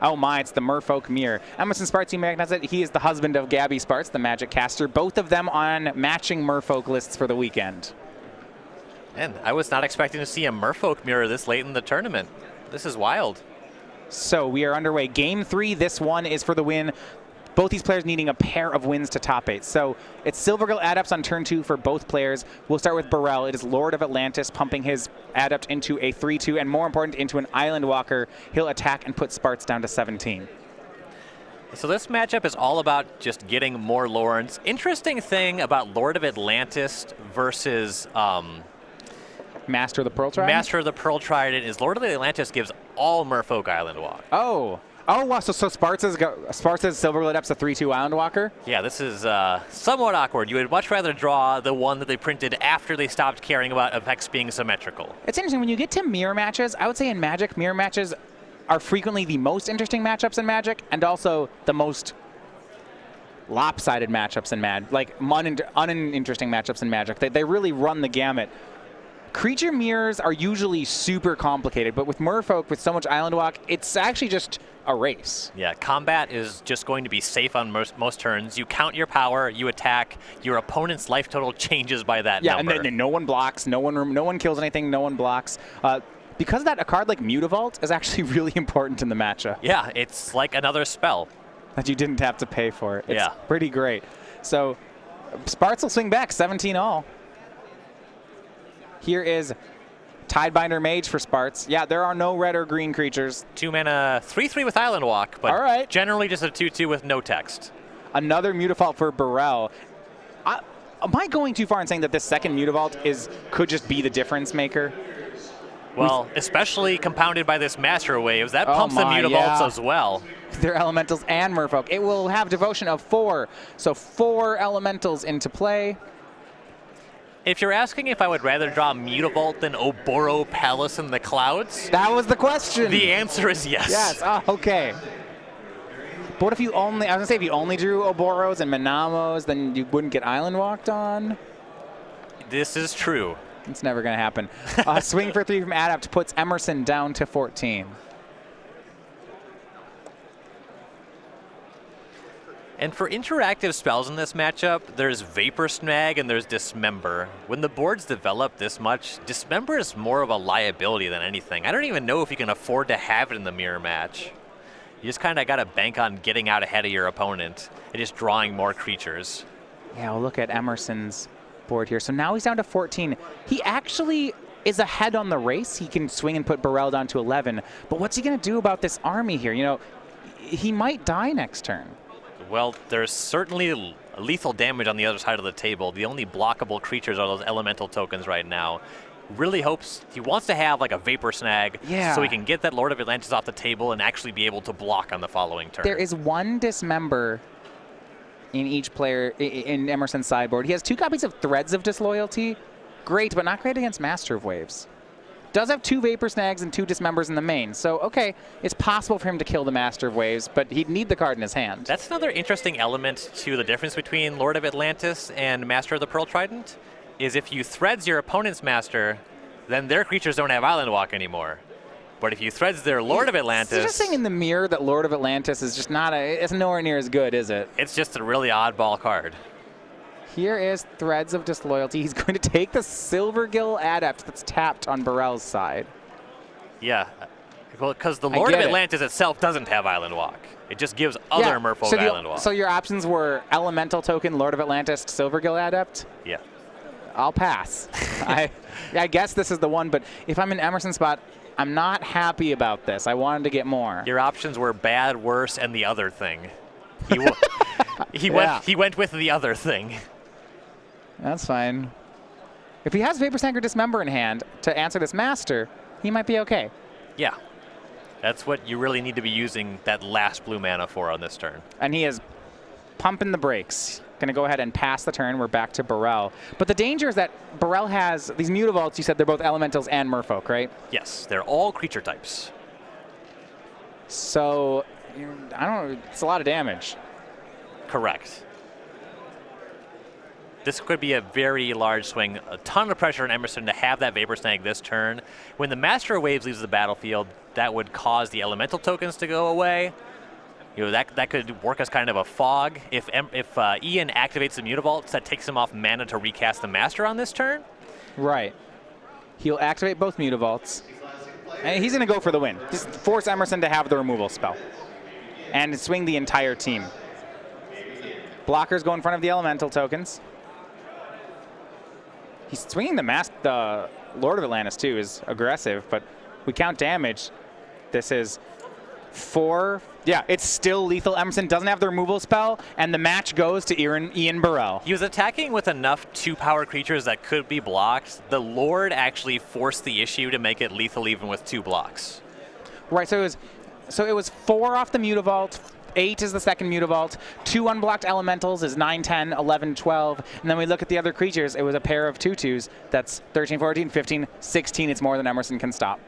Oh my, it's the Merfolk Mirror. Emerson Spartz, you may recognize it. He is the husband of Gabby Spartz, the Magic caster. Both of them on matching Merfolk lists for the weekend. And I was not expecting to see a Merfolk Mirror this late in the tournament. This is wild. So we are underway. Game 3, this one is for the win. Both these players needing a pair of wins to top 8. So it's Silvergill Adepts on turn 2 for both players. We'll start with Birrell. It is Lord of Atlantis pumping his Adept into a 3-2, and more important, into an Island Walker. He'll attack and put Spartz down to 17. So this matchup is all about just getting more Lords. Interesting thing about Lord of Atlantis versus Master of the Pearl Trident? Master of the Pearl Trident is Lord of Atlantis gives all Merfolk Island Walk. Oh, wow. So Spartz is Silvergill Adepts a 3-2 Island Walker? Yeah, this is somewhat awkward. You would much rather draw the one that they printed after they stopped caring about effects being symmetrical. It's interesting. When you get to mirror matches, I would say in Magic, mirror matches are frequently the most interesting matchups in Magic, and also the most lopsided matchups in Magic, like uninteresting matchups in Magic. They really run the gamut. Creature mirrors are usually super complicated, but with Merfolk, with so much Island Walk, it's actually just a race. Yeah, combat is just going to be safe on most turns. You count your power, you attack, your opponent's life total changes by that number. Yeah, and then no one blocks, no one kills anything, no one blocks. Because of that, a card like Mutavault is actually really important in the matchup. Yeah, it's like another spell. That you didn't have to pay for. It's pretty great. So Spartz will swing back 17 all. Here is Tidebinder Mage for Spartz. Yeah, there are no red or green creatures. 2 mana, 3/3 with Island Walk, but generally just a 2/2 with no text. Another Mutavault for Birrell. Am I going too far in saying that this second Mutavault could just be the difference maker? Well, especially compounded by this Master Waves. That pumps the Mutavaults as well. They're Elementals and Merfolk. It will have Devotion of 4, so 4 Elementals into play. If you're asking if I would rather draw Mutavault than Oboro Palace in the Clouds, that was the question. The answer is yes. Yes. Oh, okay. But what if you only? I was gonna say if you only drew Oboros and Manamos, then you wouldn't get Island Walked on. This is true. It's never gonna happen. Swing for 3 from Adept puts Emerson down to 14. And for interactive spells in this matchup, there's Vapor Snag and there's Dismember. When the boards develop this much, Dismember is more of a liability than anything. I don't even know if you can afford to have it in the mirror match. You just kind of got to bank on getting out ahead of your opponent and just drawing more creatures. Yeah, we'll look at Emerson's board here. So now he's down to 14. He actually is ahead on the race. He can swing and put Birrell down to 11. But what's he going to do about this army here? You know, he might die next turn. Well, there's certainly lethal damage on the other side of the table. The only blockable creatures are those elemental tokens right now. Really hopes, he wants to have like a Vapor Snag so he can get that Lord of Atlantis off the table and actually be able to block on the following turn. There is 1 Dismember in each player in Emerson's sideboard. He has 2 copies of Threads of Disloyalty. Great, but not great against Master of Waves. Does have 2 Vapor Snags and 2 Dismembers in the main. So, okay, it's possible for him to kill the Master of Waves, but he'd need the card in his hand. That's another interesting element to the difference between Lord of Atlantis and Master of the Pearl Trident, is if you Threads your opponent's Master, then their creatures don't have Island Walk anymore. But if you Threads their Lord of Atlantis... It's just saying in the mirror that Lord of Atlantis is just not it's nowhere near as good, is it? It's just a really oddball card. Here is Threads of Disloyalty. He's going to take the Silvergill Adept that's tapped on Birrell's side. Yeah, well, because the Lord of Atlantis itself doesn't have Island Walk. It just gives other Merfolk Island Walk. So your options were Elemental Token, Lord of Atlantis, Silvergill Adept? Yeah. I'll pass. I guess this is the one, but if I'm in Emerson's spot, I'm not happy about this. I wanted to get more. Your options were bad, worse, and the other thing. He went with the other thing. That's fine. If he has Vapor Snag or Dismember in hand to answer this Master, he might be okay. Yeah. That's what you really need to be using that last blue mana for on this turn. And he is pumping the brakes. Going to go ahead and pass the turn. We're back to Birrell. But the danger is that Birrell has these Mutavaults. You said they're both Elementals and Merfolk, right? Yes, they're all creature types. So, I don't know. It's a lot of damage. Correct. This could be a very large swing. A ton of pressure on Emerson to have that Vapor Snag this turn. When the Master of Waves leaves the battlefield, that would cause the elemental tokens to go away. That could work as kind of a fog. If Ian activates the Mutavaults, that takes him off mana to recast the Master on this turn. Right. He'll activate both Mutavaults. And he's going to go for the win. Just force Emerson to have the removal spell. And swing the entire team. Blockers go in front of the elemental tokens. He's swinging the Lord of Atlantis too, is aggressive, but we count damage. This is 4. Yeah, it's still lethal. Emerson doesn't have the removal spell, and the match goes to Ian Birrell. He was attacking with enough 2-power creatures that could be blocked. The Lord actually forced the issue to make it lethal even with 2 blocks. Right, so it was 4 off the Mutavault, 8 is the second Mutavault, 2 unblocked elementals is 9, 10, 11, 12, and then we look at the other creatures, it was a pair of 2/2s, that's 13, 14, 15, 16, it's more than Emerson can stop.